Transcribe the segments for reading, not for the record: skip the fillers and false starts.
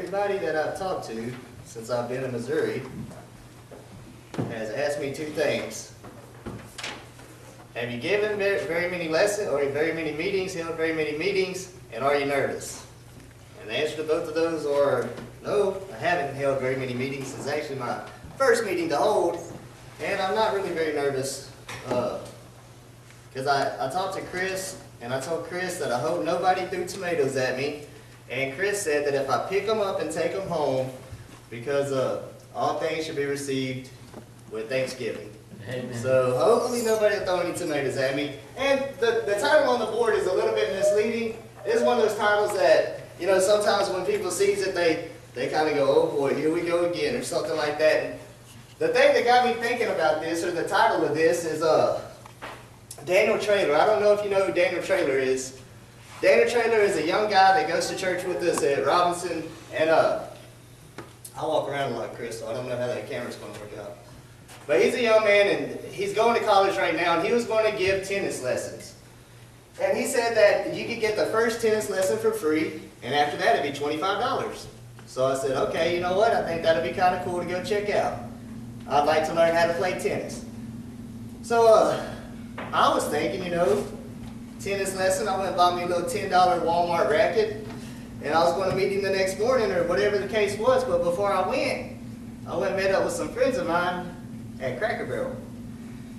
Everybody that I've talked to since I've been in Missouri has asked me two things. Have you given very many lessons or very many meetings, held very many meetings, and are you nervous? And the answer to both of those are no, I haven't held very many meetings. It's actually my first meeting to hold, and I'm not really very nervous because I talked to Chris, and I told Chris that I hope nobody threw tomatoes at me, and Chris said that if I pick them up and take them home, because all things should be received with Thanksgiving. Amen. So hopefully nobody will throw any tomatoes at me. And the title on the board is a little bit misleading. It's one of those titles that, you know, sometimes when people see it, they kind of go, oh boy, here we go again, or something like that. And the thing that got me thinking about this, or the title of this, is Daniel Traylor. I don't know if you know who Daniel Traylor is. Daniel Traylor is a young guy that goes to church with us at Robinson, and I walk around a lot, Chris, so I don't know how that camera's going to work out. But he's a young man, and he's going to college right now, and he was going to give tennis lessons. And he said that you could get the first tennis lesson for free, and after that it'd be $25. So I said, okay, you know what, I think that'd be kind of cool to go check out. I'd like to learn how to play tennis. So I was thinking, you know, tennis lesson, I went and bought me a little $10 Walmart racket, and I was going to meet him the next morning, or whatever the case was. But before I went and met up with some friends of mine at Cracker Barrel,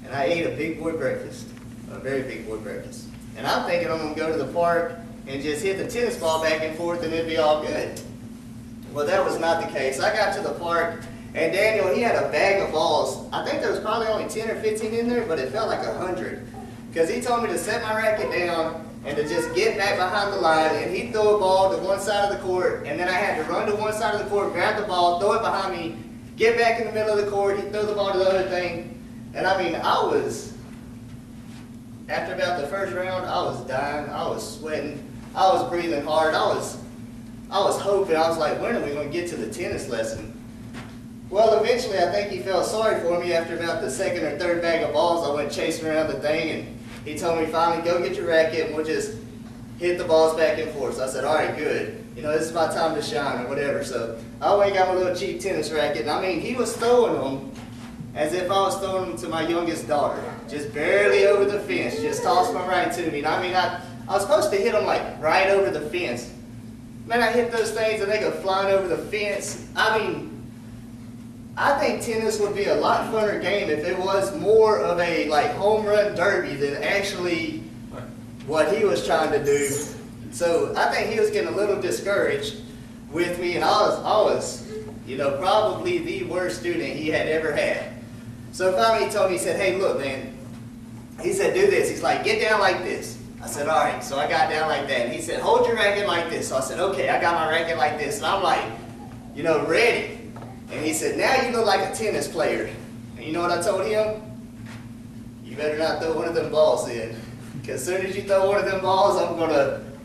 and I ate a big boy breakfast, a very big boy breakfast. And I'm thinking I'm going to go to the park and just hit the tennis ball back and forth and it'd be all good. Well, that was not the case. I got to the park, and Daniel, he had a bag of balls. I think there was probably only 10 or 15 in there, but it felt like 100. Because he told me to set my racket down and to just get back behind the line, and he'd throw a ball to one side of the court, and then I had to run to one side of the court, grab the ball, throw it behind me, get back in the middle of the court, he'd throw the ball to the other thing. And I mean, after about the first round, I was dying, I was sweating, I was breathing hard, I was hoping, I was like, when are we going to get to the tennis lesson? Well, eventually I think he felt sorry for me. After about the second or third bag of balls, I went chasing around the thing, and he told me finally, go get your racket and we'll just hit the balls back and forth. So I said, all right, good. You know, this is my time to shine or whatever. So I went and got my little cheap tennis racket, and I mean, he was throwing them as if I was throwing them to my youngest daughter. Just barely over the fence, just tossed them right to me. And I mean, I was supposed to hit them like right over the fence. Man, I hit those things and they go flying over the fence. I mean, I think tennis would be a lot funner game if it was more of a like home run derby than actually what he was trying to do. So I think he was getting a little discouraged with me, and I was, you know, probably the worst student he had ever had. So finally he told me, he said, hey, look, man, he said, do this. He's like, get down like this. I said, all right. So I got down like that, and he said, hold your racket like this. So I said, okay, I got my racket like this, and I'm like, you know, ready. And he said, now you look like a tennis player. And you know what I told him? You better not throw one of them balls in. Because as soon as you throw one of them balls,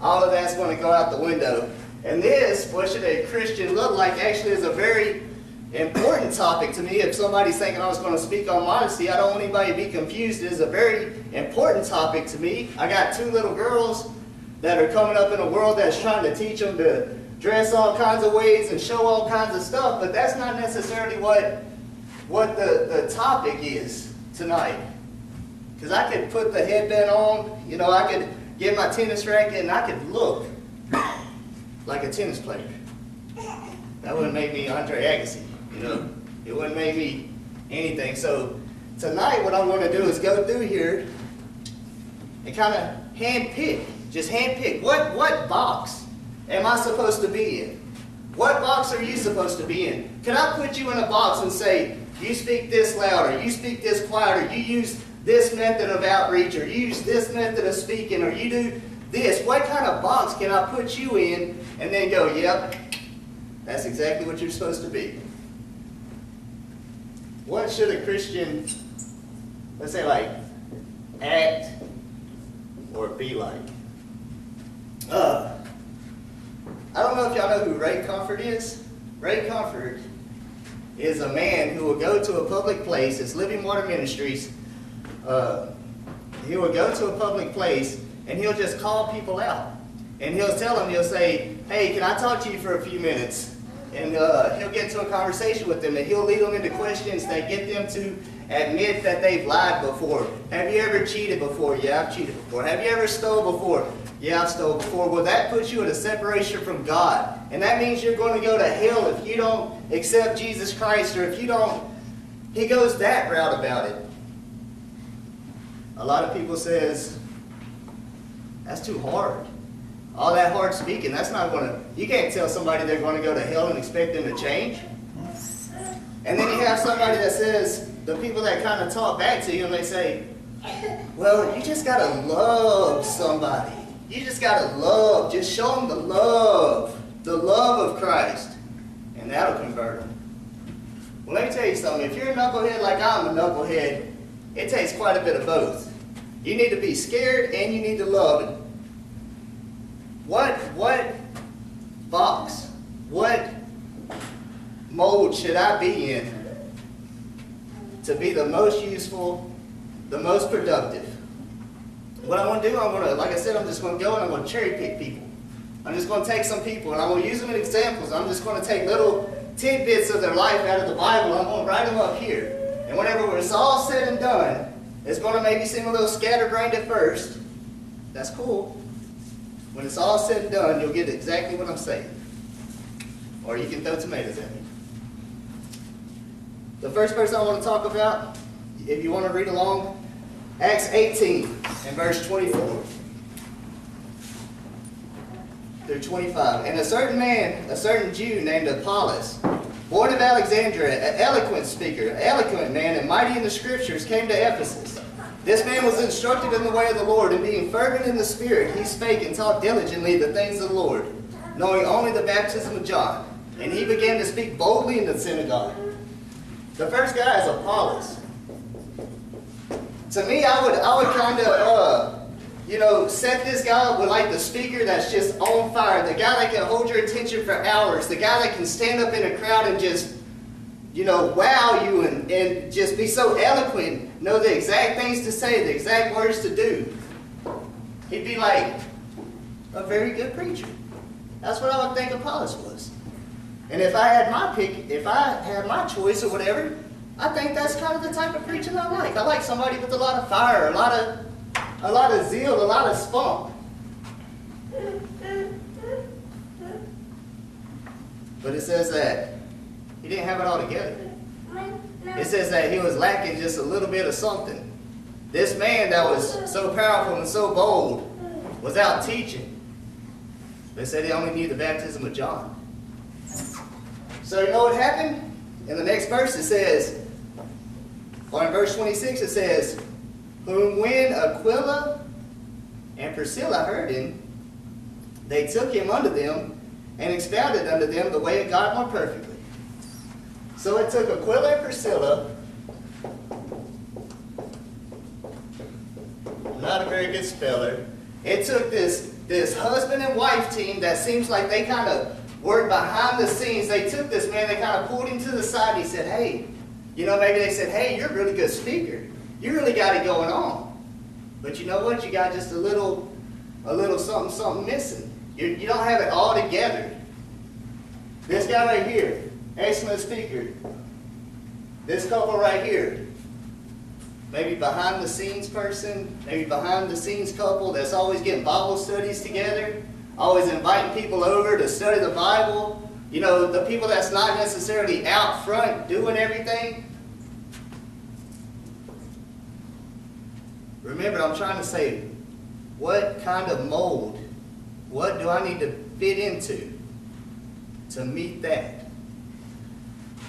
all of that's going to go out the window. And this, what should a Christian look like, actually is a very important topic to me. If somebody's thinking I was going to speak on modesty, I don't want anybody to be confused. It is a very important topic to me. I got two little girls that are coming up in a world that's trying to teach them to dress all kinds of ways and show all kinds of stuff, but that's not necessarily what the topic is tonight. Because I could put the headband on, you know, I could get my tennis racket, and I could look like a tennis player. That wouldn't make me Andre Agassi, you know. It wouldn't make me anything. So tonight what I'm going to do is go through here and kind of just hand pick. What box am I supposed to be in? What box are you supposed to be in? Can I put you in a box and say, you speak this loud, or you speak this quiet, or you use this method of outreach, or you use this method of speaking, or you do this? What kind of box can I put you in and then go, yep, that's exactly what you're supposed to be? What should a Christian, let's say, like, act or be like? I don't know if y'all know who Ray Comfort is. Ray Comfort is a man who will go to a public place. It's Living Water Ministries. He will go to a public place and he'll just call people out. And he'll tell them, he'll say, hey, can I talk to you for a few minutes? and he'll get into a conversation with them, and he'll lead them into questions that get them to admit that they've lied before. Have you ever cheated before? Yeah, I've cheated before. Have you ever stole before? Yeah, I've stole before. Well, that puts you in a separation from God. And that means you're going to go to hell if you don't accept Jesus Christ, or if you don't. He goes that route about it. A lot of people says, that's too hard. All that hard speaking, that's not going to, you can't tell somebody they're going to go to hell and expect them to change. And then you have somebody that says, the people that kind of talk back to you, and they say, well, you just got to love somebody. You just got to love, just show them the love of Christ, and that'll convert them. Well, let me tell you something. If you're a knucklehead like I'm a knucklehead, it takes quite a bit of both. You need to be scared and you need to love it. What box, what mold should I be in to be the most useful, the most productive? What I'm going to do, like I said, I'm just going to go and I'm going to cherry pick people. I'm just going to take some people and I'm going to use them as examples. I'm just going to take little tidbits of their life out of the Bible and I'm going to write them up here. And whenever it's all said and done, it's going to maybe seem a little scatterbrained at first. That's cool. When it's all said and done, you'll get exactly what I'm saying. Or you can throw tomatoes at me. The first person I want to talk about, if you want to read along, Acts 18 and verse 24 through 25. And a certain man, a certain Jew named Apollos, born of Alexandria, an eloquent speaker, an eloquent man, and mighty in the scriptures, came to Ephesus. This man was instructed in the way of the Lord, and being fervent in the Spirit, he spake and taught diligently the things of the Lord, knowing only the baptism of John. And he began to speak boldly in the synagogue. The first guy is Apollos. To me, I would kind of, set this guy up with like the speaker that's just on fire, the guy that can hold your attention for hours, the guy that can stand up in a crowd and just, wow you and just be so eloquent, know the exact things to say, the exact words to do. He'd be like a very good preacher. That's what I would think Apollos was. And if I had my pick, if I had my choice or whatever, I think that's kind of the type of preaching I like. I like somebody with a lot of fire, a lot of zeal, a lot of spunk. But it says that he didn't have it all together. It says that he was lacking just a little bit of something. This man that was so powerful and so bold was out teaching. They said he only needed the baptism of John. So you know what happened? In the next verse it says, or in verse 26 it says, whom when Aquila and Priscilla heard him, they took him unto them and expounded unto them the way of God more perfectly. So it took Aquila and Priscilla, not a very good speller, it took this husband and wife team that seems like they kind of worked behind the scenes. They took this man, they kind of pulled him to the side and he said, hey, maybe they said, hey, you're a really good speaker. You really got it going on. But you know what? You got just a little something missing. You don't have it all together. This guy right here, excellent speaker. This couple right here, maybe behind the scenes person, maybe behind the scenes couple that's always getting Bible studies together, always inviting people over to study the Bible. The people that's not necessarily out front doing everything. Remember, I'm trying to say, what kind of mold, what do I need to fit into to meet that?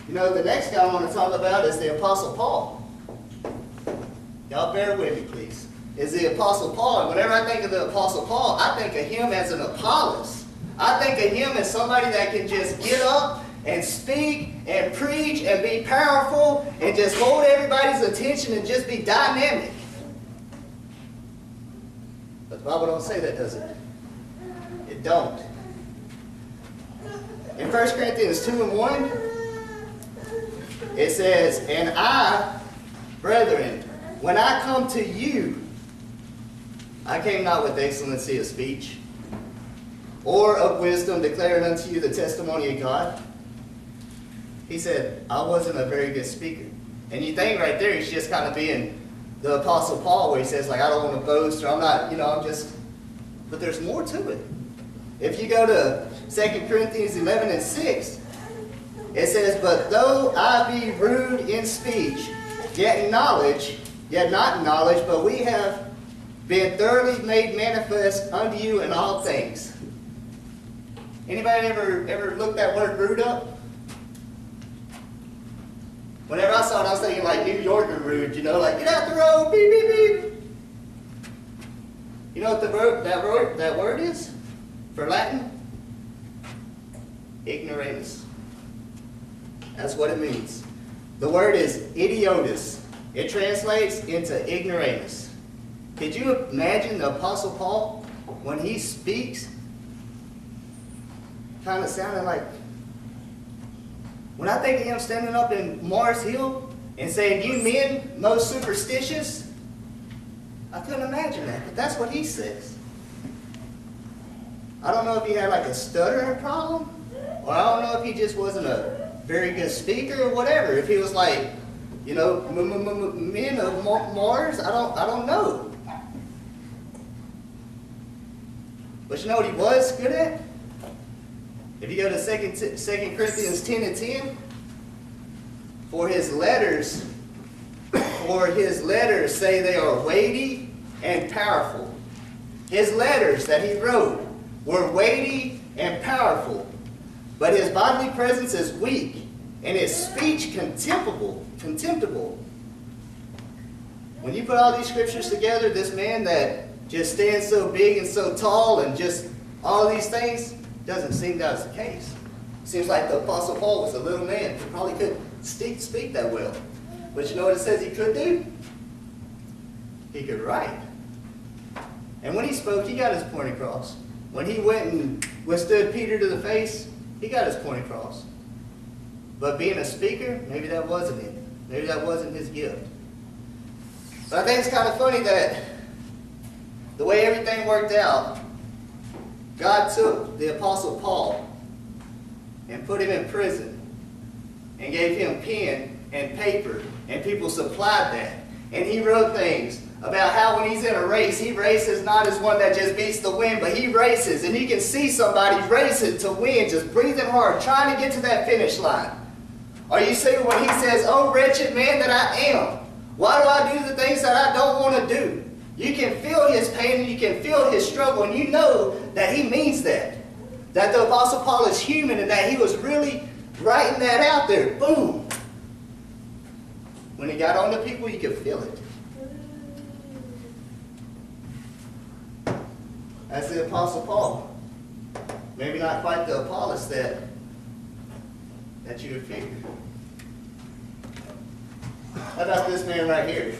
The next guy I want to talk about is the Apostle Paul. Y'all bear with me, please. Is the Apostle Paul. And whenever I think of the Apostle Paul, I think of him as an Apollos. I think of him as somebody that can just get up and speak and preach and be powerful and just hold everybody's attention and just be dynamic. But the Bible don't say that, does it? It don't. In 1 Corinthians 2 and 1, it says, and I, brethren, when I come to you, I came not with excellency of speech, or of wisdom, declaring unto you the testimony of God. He said, I wasn't a very good speaker. And you think right there, he's just kind of being the Apostle Paul, where he says, like, I don't want to boast, or I'm not, I'm just, but there's more to it. If you go to 2 Corinthians 11 and 6, it says, but though I be rude in speech, yet in knowledge, yet not in knowledge, but we have been thoroughly made manifest unto you in all things. Anybody ever looked that word rude up? Whenever I saw it, I was thinking like New Yorker rude, like get out the road, beep, beep, beep. You know what that word is for Latin? Ignoramus. That's what it means. The word is idiotus. It translates into ignoramus. Could you imagine the Apostle Paul, when he speaks, kind of sounding like, when I think of him standing up in Mars Hill and saying, you men, most superstitious, I couldn't imagine that, but that's what he says. I don't know if he had like a stuttering problem, or I don't know if he just wasn't a very good speaker or whatever. If he was like, men of Mars, I don't know. But you know what he was good at? If you go to 2 Corinthians 10 and 10, for his letters say they are weighty and powerful. His letters that he wrote were weighty and powerful, but his bodily presence is weak, and his speech contemptible. When you put all these scriptures together, this man that just stands so big and so tall and just all these things, doesn't seem that was the case. Seems like the Apostle Paul was a little man. He probably couldn't speak that well. But you know what it says he could do? He could write. And when he spoke, he got his point across. When he went and withstood Peter to the face, he got his point across. But being a speaker, maybe that wasn't it. Maybe that wasn't his gift. But I think it's kind of funny that the way everything worked out, God took the Apostle Paul and put him in prison and gave him pen and paper, and people supplied that. And he wrote things about how when he's in a race, he races not as one that just beats the wind, but he races, and you can see somebody racing to win, just breathing hard, trying to get to that finish line. Or you see when he says, oh wretched man that I am, why do I do the things that I don't want to do? You can feel his pain and you can feel his struggle, and you know that he means that. That the Apostle Paul is human and that he was really writing that out there. Boom. When he got on to people, you could feel it. That's the Apostle Paul. Maybe not quite the Apollos that you would figure. How about this man right here?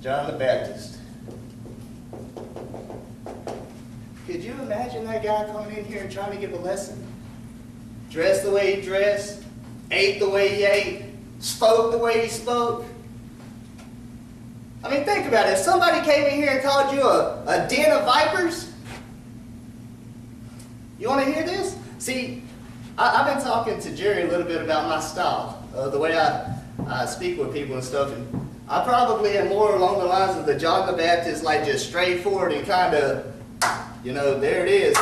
John the Baptist. Could you imagine that guy coming in here and trying to give a lesson? Dressed the way he dressed, ate the way he ate, spoke the way he spoke. I mean, think about it. If somebody came in here and called you a den of vipers, you want to hear this? See, I've been talking to Jerry a little bit about my style, the way I speak with people and stuff, and I probably am more along the lines of the John the Baptist, like just straightforward and kind of, there it is.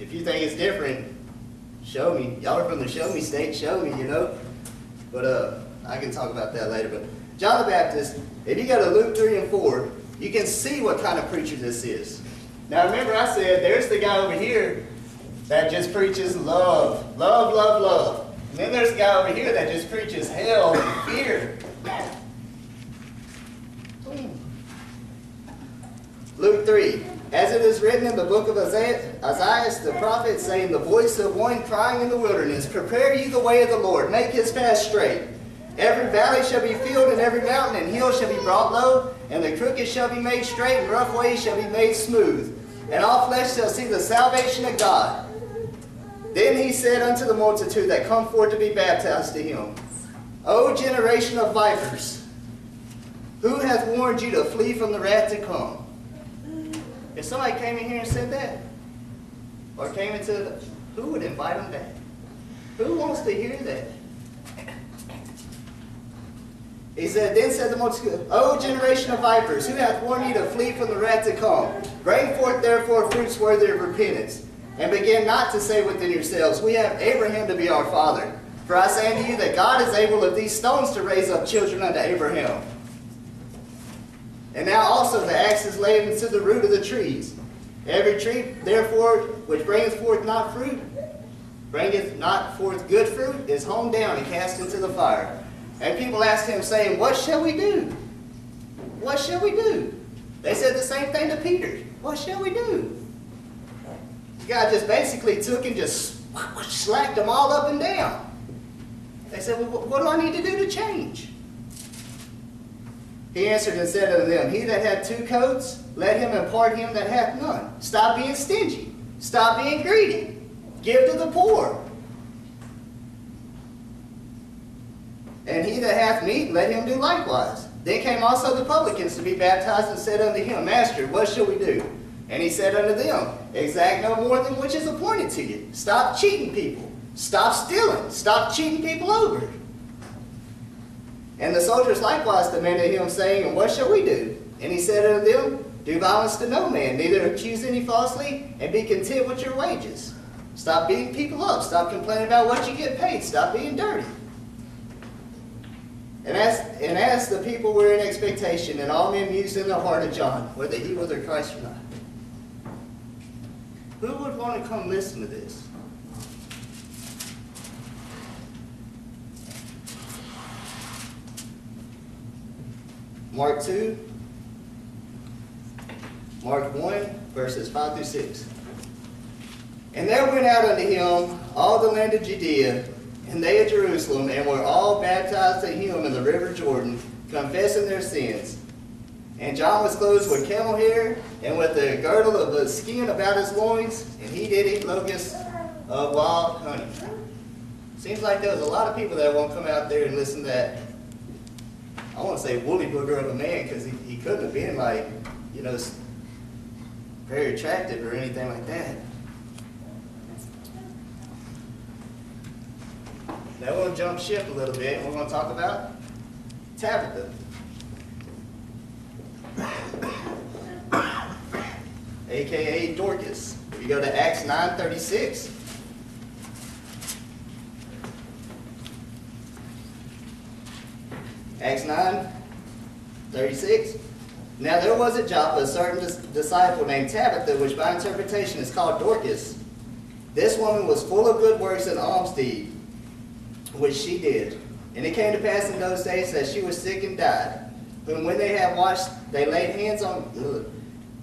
If you think it's different, show me. Y'all are from the show me state, show me, But I can talk about that later. But John the Baptist, if you go to Luke 3 and 4, you can see what kind of preacher this is. Now remember I said, there's the guy over here that just preaches love, love, love, love. And then there's a guy over here that just preaches hell and fear. Luke 3. As it is written in the book of Isaiah the prophet, saying, the voice of one crying in the wilderness, prepare ye the way of the Lord, make his path straight. Every valley shall be filled, and every mountain and hill shall be brought low, and the crooked shall be made straight, and rough ways shall be made smooth. And all flesh shall see the salvation of God. Then he said unto the multitude that come forth to be baptized to him, O generation of vipers, who hath warned you to flee from the wrath to come? If somebody came in here and said that, or came into, who would invite them back? Who wants to hear that? He said, then said the multitude, O generation of vipers, who hath warned you to flee from the wrath to come? Bring forth therefore fruits worthy of repentance, and begin not to say within yourselves, we have Abraham to be our father. For I say unto you that God is able of these stones to raise up children unto Abraham. And now also the axe is laid into the root of the trees. Every tree, therefore, which bringeth forth not fruit, bringeth not forth good fruit, is hewn down and cast into the fire. And people asked him, saying, what shall we do? What shall we do? They said the same thing to Peter. What shall we do? God just basically took and just slacked them all up and down. They said, well, what do I need to do to change? He answered and said unto them, he that hath 2 coats, let him impart him that hath none. Stop being stingy. Stop being greedy. Give to the poor. And he that hath meat, let him do likewise. Then came also the publicans to be baptized, and said unto him, Master, what shall we do? And he said unto them, exact no more than which is appointed to you. Stop cheating people. Stop stealing. Stop cheating people over. And the soldiers likewise demanded him, saying, and what shall we do? And he said unto them, do violence to no man, neither accuse any falsely, and be content with your wages. Stop beating people up. Stop complaining about what you get paid. Stop being dirty. And as the people were in expectation, and all men mused in the heart of John, whether he was the Christ or not. Who would want to come listen to this? Mark 2, Mark 1, verses 5 through 6. And there went out unto him all the land of Judea, and they of Jerusalem, and were all baptized to him in the river Jordan, confessing their sins. And John was clothed with camel hair, and with a girdle of a skin about his loins, and he did eat locusts of wild honey. Seems like there was a lot of people that won't come out there and listen to that. I want to say woolly booger of a man, because he couldn't have been like, you know, very attractive or anything like that. Now we'll jump ship a little bit, and we're going to talk about Tabitha. AKA Dorcas. If you go to Acts 9:36. Acts 9:36. Now there was at Joppa a certain disciple named Tabitha, which by interpretation is called Dorcas. This woman was full of good works and alms deed, which she did. And it came to pass in those days that she was sick and died. Whom when they had washed, they laid hands on.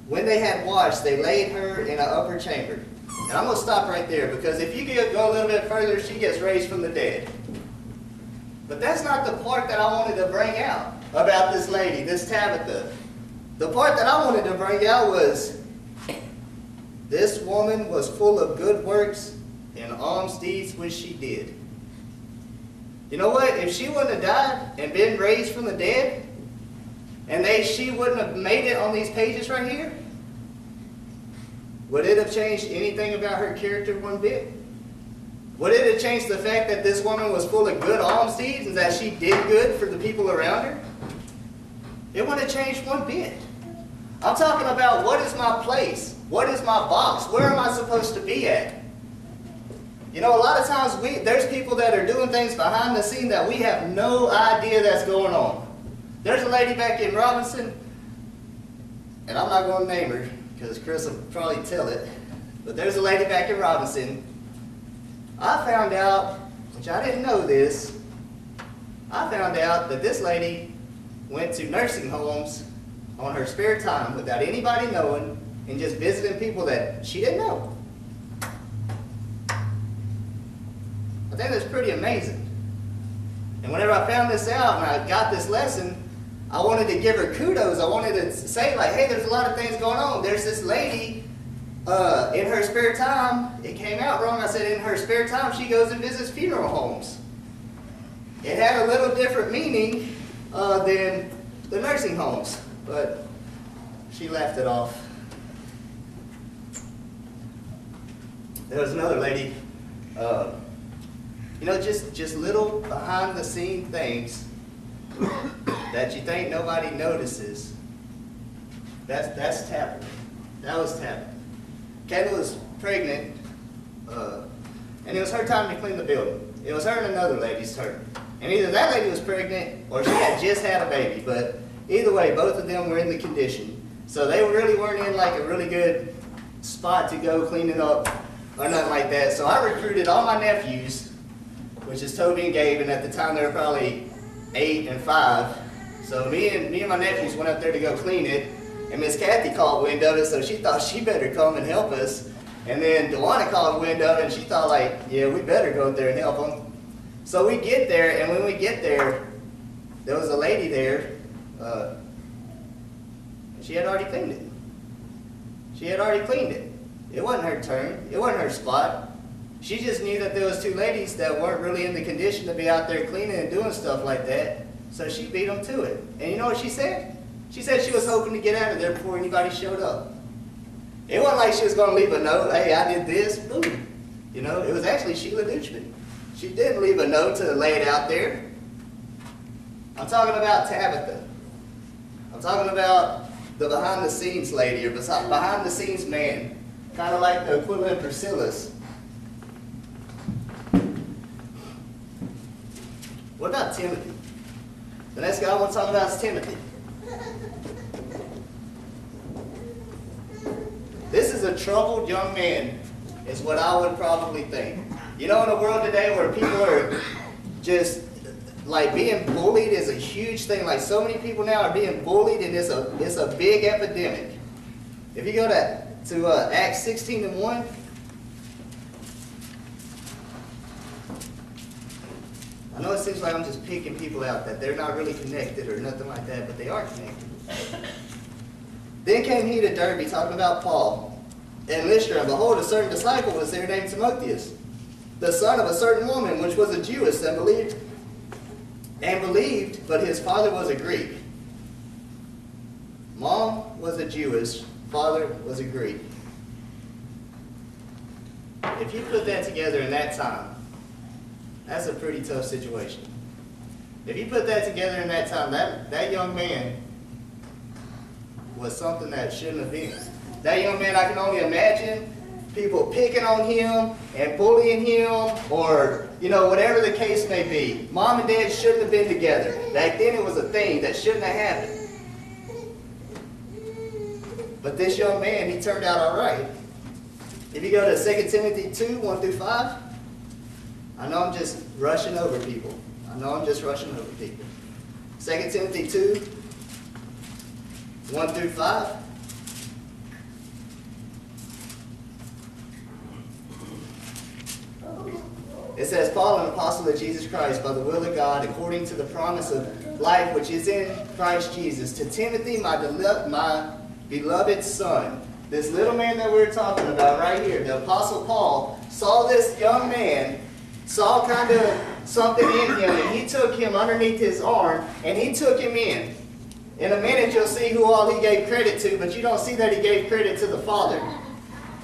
When they had washed, they laid her in an upper chamber. And I'm going to stop right there, because if you go a little bit further, she gets raised from the dead. But that's not the part that I wanted to bring out about this lady, this Tabitha. The part that I wanted to bring out was this woman was full of good works and alms deeds which she did. You know what? If she wouldn't have died and been raised from the dead, and she wouldn't have made it on these pages right here, would it have changed anything about her character one bit? Would it have changed the fact that this woman was full of good alms deeds and that she did good for the people around her? It wouldn't have changed one bit. I'm talking about, what is my place? What is my box? Where am I supposed to be at? You know, a lot of times there's people that are doing things behind the scene that we have no idea that's going on. There's a lady back in Robinson, and I'm not going to name her because Chris will probably tell it, but there's a lady back in Robinson. I found out, which I didn't know this, I found out that this lady went to nursing homes on her spare time without anybody knowing, and just visiting people that she didn't know. I think that's pretty amazing. And whenever I found this out and I got this lesson, I wanted to give her kudos. I wanted to say, like, hey, there's a lot of things going on. There's this lady, in her spare time, it came out wrong. I said in her spare time she goes and visits funeral homes. It had a little different meaning than the nursing homes, but she laughed it off. there was another lady, you know, just little behind the scene things that you think nobody notices. That's Tabitha. That was Tabitha. Kayla was pregnant, and it was her time to clean the building. It was her and another lady's turn. And either that lady was pregnant or she had just had a baby, but either way, both of them were in the condition. So they really weren't in like a really good spot to go clean it up or nothing like that. So I recruited all my nephews, which is Toby and Gabe, and at the time they were probably 8 and 5. So me and my nephews went up there to go clean it, and Miss Kathy caught wind of it, so she thought she better come and help us. And then Dewana caught wind of it, and she thought like, yeah, we better go up there and help them. So we get there, and when we get there, there was a lady there, and she had already cleaned it. She had already cleaned it. It wasn't her turn. It wasn't her spot. She just knew that there was 2 ladies that weren't really in the condition to be out there cleaning and doing stuff like that, so she beat them to it. And you know what she said? She said she was hoping to get out of there before anybody showed up. It wasn't like she was going to leave a note, hey, I did this, boom. You know, it was actually Sheila Dutchman. She didn't leave a note to lay it out there. I'm talking about Tabitha. I'm talking about the behind-the-scenes lady or behind-the-scenes man, kind of like the equivalent of Priscilla's. What about Timothy? The next guy I want to talk about is Timothy. This is a troubled young man, is what I would probably think. You know, in a world today where people are just, like, being bullied is a huge thing. Like, so many people now are being bullied, and it's a big epidemic. If you go to Acts 16:1, I know it seems like I'm just picking people out, that they're not really connected or nothing like that, but they are connected. Then came he to Derbe, talking about Paul, and Lystra, and behold, a certain disciple was there named Timotheus, the son of a certain woman, which was a Jewess, and believed, but his father was a Greek. Mom was a Jewess, father was a Greek. If you put that together in that time, that's a pretty tough situation. If you put that together in that time, that young man was something that shouldn't have been. That young man, I can only imagine people picking on him and bullying him, or, you know, whatever the case may be. Mom and dad shouldn't have been together. Back then it was a thing that shouldn't have happened. But this young man, he turned out all right. If you go to 2 Timothy 2:1-5, I know I'm just rushing over people. 2 Timothy 2:1-5. It says, Paul, an apostle of Jesus Christ, by the will of God, according to the promise of life which is in Christ Jesus, to Timothy, my beloved son. This little man that we're talking about right here, the apostle Paul, saw this young man, saw kind of something in him, and he took him underneath his arm, and he took him in. In a minute, you'll see who all he gave credit to, but you don't see that he gave credit to the Father.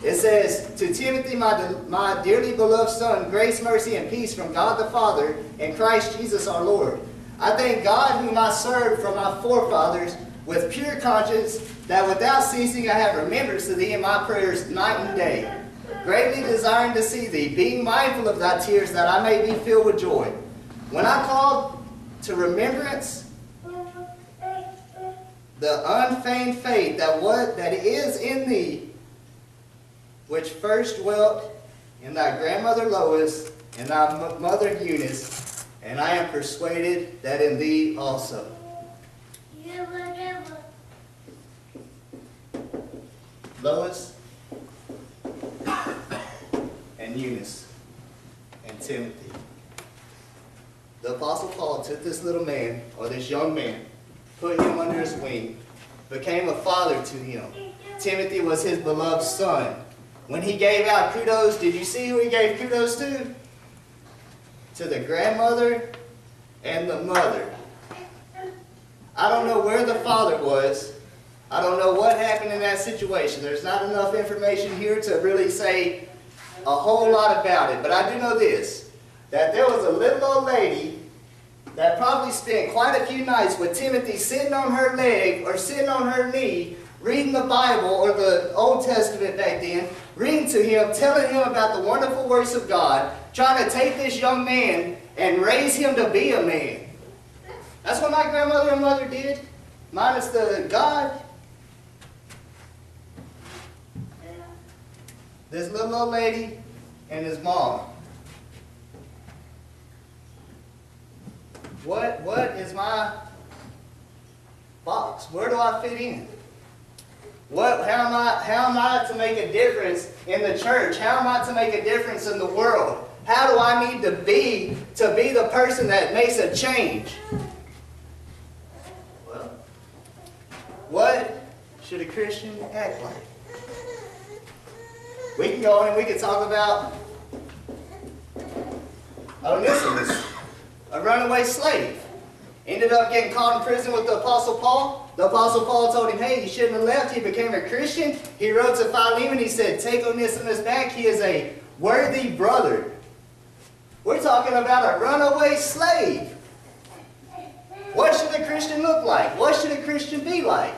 It says, to Timothy, my dearly beloved son, grace, mercy, and peace from God the Father and Christ Jesus our Lord. I thank God whom I served from my forefathers with pure conscience, that without ceasing I have remembrance of thee in my prayers night and day, greatly desiring to see thee, being mindful of thy tears, that I may be filled with joy. When I called to remembrance the unfeigned faith that is in thee, which first dwelt in thy grandmother Lois and thy mother Eunice, and I am persuaded that in thee also. Lois and Eunice and Timothy. The Apostle Paul took this little man, or this young man, put him under his wing, became a father to him. Timothy was his beloved son. When he gave out kudos, did you see who he gave kudos to? To the grandmother and the mother. I don't know where the father was. I don't know what happened in that situation. There's not enough information here to really say, a whole lot about it, but I do know this, that there was a little old lady that probably spent quite a few nights with Timothy sitting on her leg or sitting on her knee, reading the Bible or the Old Testament back then, reading to him, telling him about the wonderful works of God, trying to take this young man and raise him to be a man. That's what my grandmother and mother did, minus the God. This little old lady and his mom. What is my box? Where do I fit in? How am I to make a difference in the church? How am I to make a difference in the world? How do I need to be the person that makes a change? Well, what should a Christian act like? We can go and we can talk about Onesimus, a runaway slave. Ended up getting caught in prison with the Apostle Paul. The Apostle Paul told him, hey, you shouldn't have left. He became a Christian. He wrote to Philemon. He said, take Onesimus back. He is a worthy brother. We're talking about a runaway slave. What should a Christian look like? What should a Christian be like?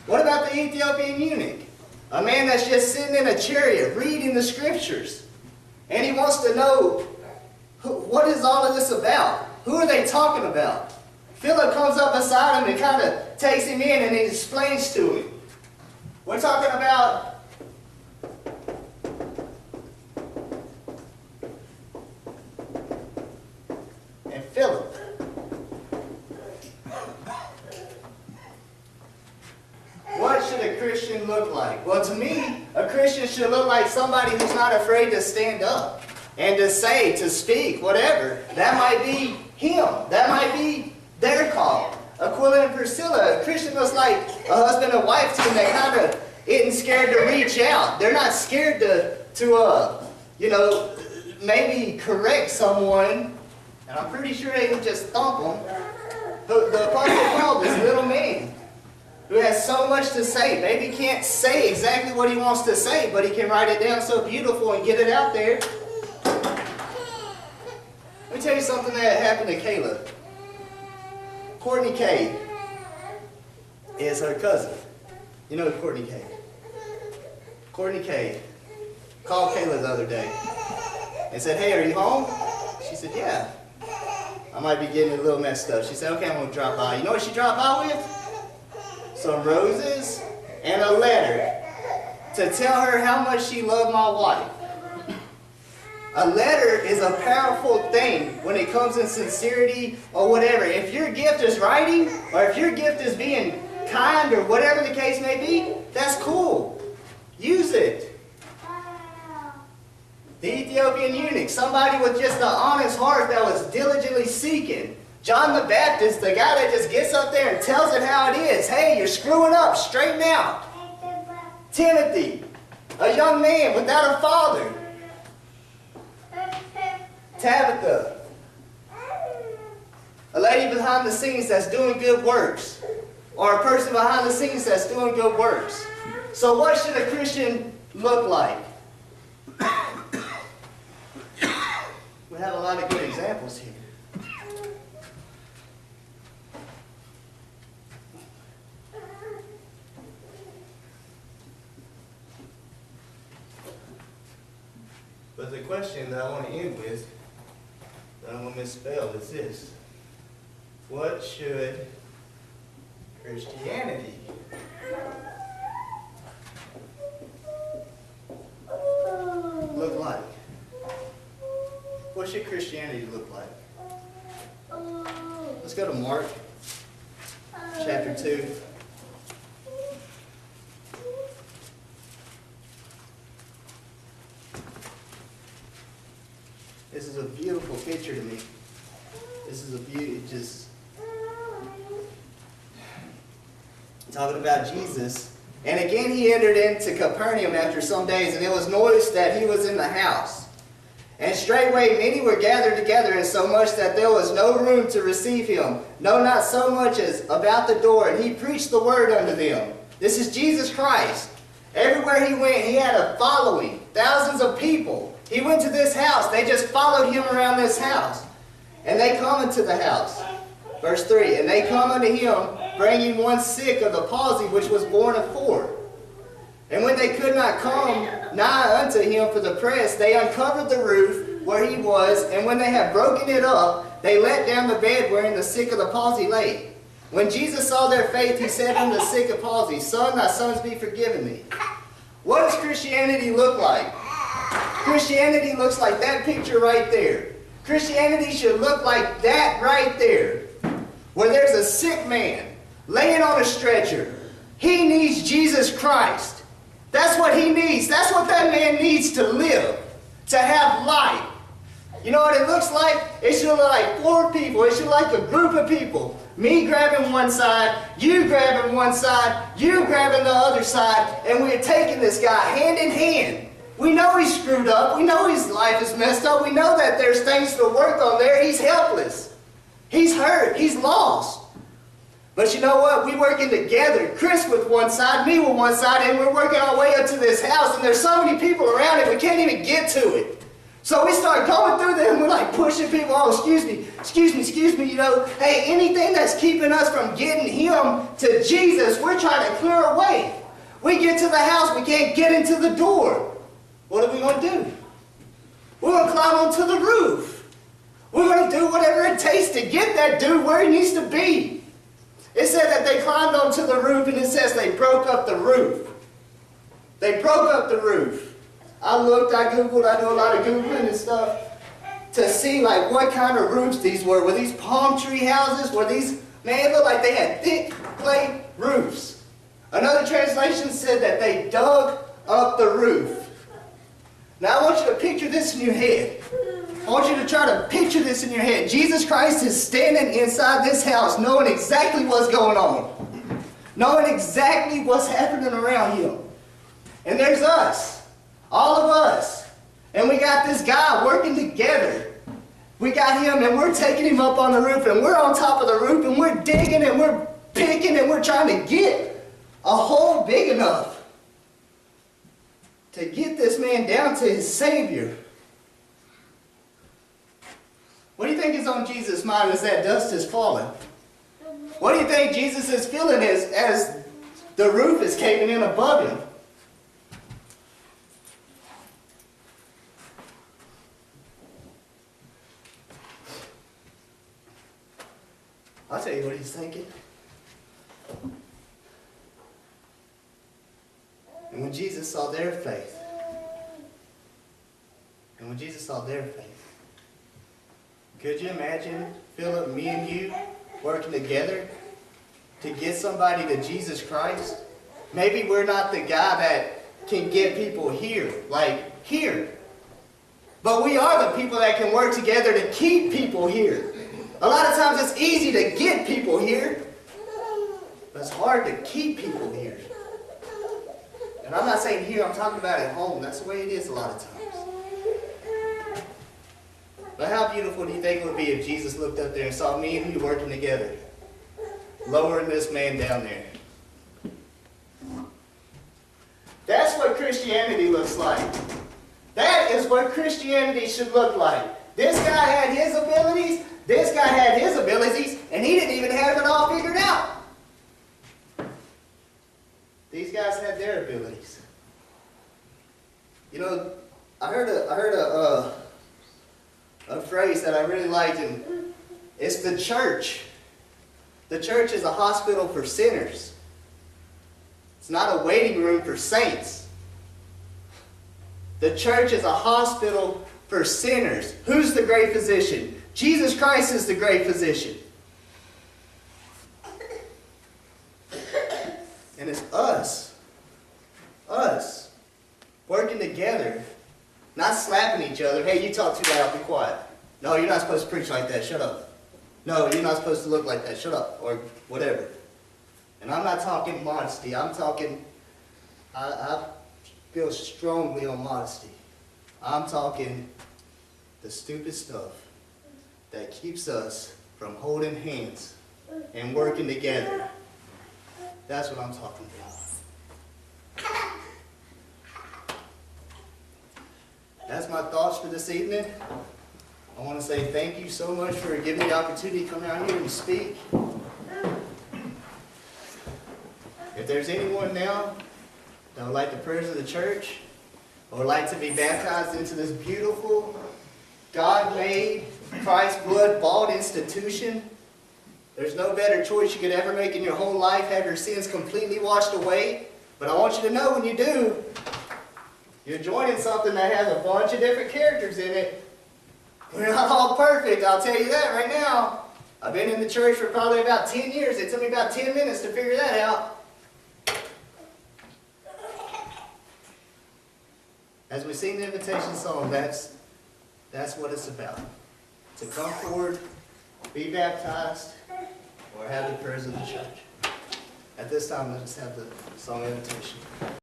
What about the Ethiopian eunuch? A man that's just sitting in a chariot reading the scriptures. And he wants to know, what is all of this about? Who are they talking about? Philip comes up beside him and kind of takes him in and he explains to him. We're talking about and Philip. What should a Christian look like? Well, to me, a Christian should look like somebody who's not afraid to stand up and to say, to speak, whatever. That might be him. That might be their call. Aquila and Priscilla, a Christian looks like a husband and wife team that kind of isn't scared to reach out. They're not scared to maybe correct someone. And I'm pretty sure they can just thump them. The Apostle Paul, this little man, who has so much to say. Maybe can't say exactly what he wants to say, but he can write it down so beautiful and get it out there. Let me tell you something that happened to Kayla. Courtney K is her cousin. You know Courtney K. Courtney K called Kayla the other day and said, hey, are you home? She said, yeah. I might be getting a little messed up. She said, okay, I'm going to drop by. You know what she dropped by with? Some roses and a letter to tell her how much she loved my wife. A letter is a powerful thing when it comes in sincerity or whatever. If your gift is writing or if your gift is being kind or whatever the case may be, that's cool. Use it. The Ethiopian eunuch, somebody with just an honest heart that was diligently seeking. John the Baptist, the guy that just gets up there and tells it how it is. Hey, you're screwing up, straighten out. Timothy, a young man without a father. Tabitha, a lady behind the scenes that's doing good works. Or a person behind the scenes that's doing good works. So what should a Christian look like? We have a lot of good examples here. But the question that I want to end with, that I'm going to misspell, is this. What should Christianity look like? What should Christianity look like? Let's go to Mark chapter 2. This is a beautiful picture to me. This is a beauty, just talking about Jesus. And again he entered into Capernaum after some days, and it was noticed that he was in the house. And straightway many were gathered together, insomuch that there was no room to receive him, no, not so much as about the door. And he preached the word unto them. This is Jesus Christ. Everywhere he went, he had a following. thousands of people. He went to this house. They just followed him around this house. And they come into the house. Verse 3, and they come unto him, bringing one sick of the palsy, which was born of 4. And when they could not come nigh unto him for the press, they uncovered the roof where he was, and when they had broken it up, they let down the bed wherein the sick of the palsy lay. When Jesus saw their faith, he said unto the sick of palsy, Son, thy sons be forgiven thee. What does Christianity look like? Christianity looks like that picture right there. Christianity should look like that right there, where there's a sick man laying on a stretcher. He needs Jesus Christ. That's what he needs. That's what that man needs to live, to have life. You know what it looks like? It should look like 4 people. It should look like a group of people. Me grabbing one side, you grabbing one side, you grabbing the other side, and we're taking this guy hand in hand. We know he's screwed up. We know his life is messed up. We know that there's things to work on there. He's helpless. He's hurt. He's lost. But you know what? We're working together. Chris with one side, me with one side, and we're working our way up to this house, and there's so many people around it, we can't even get to it. So we start going through them. We're like pushing people. Oh, excuse me, you know. Hey, anything that's keeping us from getting him to Jesus, we're trying to clear away. We get to the house, we can't get into the door. What are we going to do? We're going to climb onto the roof. We're going to do whatever it takes to get that dude where he needs to be. It said that they climbed onto the roof, and it says they broke up the roof. They broke up the roof. I looked, I Googled, I do a lot of Googling and stuff to see like what kind of roofs these were. Were these palm tree houses? Were these, man, it looked like they had thick clay roofs. Another translation said that they dug up the roof. Now I want you to picture this in your head. I want you to try to picture this in your head. Jesus Christ is standing inside this house knowing exactly what's going on. Knowing exactly what's happening around him. And there's us. All of us. And we got this guy working together. We got him and we're taking him up on the roof and we're on top of the roof and we're digging and we're picking and we're trying to get a hole big enough to get this man down to his Savior. What do you think is on Jesus' mind as that dust is falling? What do you think Jesus is feeling as the roof is caving in above him? I'll tell you what he's thinking. And when Jesus saw their faith, could you imagine, Philip, me and you working together to get somebody to Jesus Christ? Maybe we're not the guy that can get people here, like here. But we are the people that can work together to keep people here. A lot of times it's easy to get people here, but it's hard to keep people here. And I'm not saying here, I'm talking about at home. That's the way it is a lot of times. But how beautiful do you think it would be if Jesus looked up there and saw me and you working together, lowering this man down there? That's what Christianity looks like. That is what Christianity should look like. This guy had his abilities, this guy had his abilities, and he didn't even have it all figured out. These guys had their abilities. You know, I heard a phrase that I really liked, and it's the church. The church is a hospital for sinners. It's not a waiting room for saints. The church is a hospital for sinners. Who's the great physician? Jesus Christ is the great physician. And it's us, working together, not slapping each other. Hey, you talk too loud, be quiet. No, you're not supposed to preach like that, shut up. No, you're not supposed to look like that, shut up, or whatever. And I'm not talking modesty, I'm talking, I feel strongly on modesty. I'm talking the stupid stuff that keeps us from holding hands and working together. That's what I'm talking about. that's my thoughts for this evening. I want to say thank you so much for giving me the opportunity to come out here and speak. If there's anyone now that would like the prayers of the church, or would like to be baptized into this beautiful, God-made, Christ blood bought institution, there's no better choice you could ever make in your whole life, have your sins completely washed away. But I want you to know when you do, you're joining something that has a bunch of different characters in it. We're not all perfect, I'll tell you that right now. I've been in the church for probably about 10 years. It took me about 10 minutes to figure that out. As we sing the invitation song, that's what it's about. To come forward, be baptized, or have the prayers of the church. At this time, let's have the song invitation.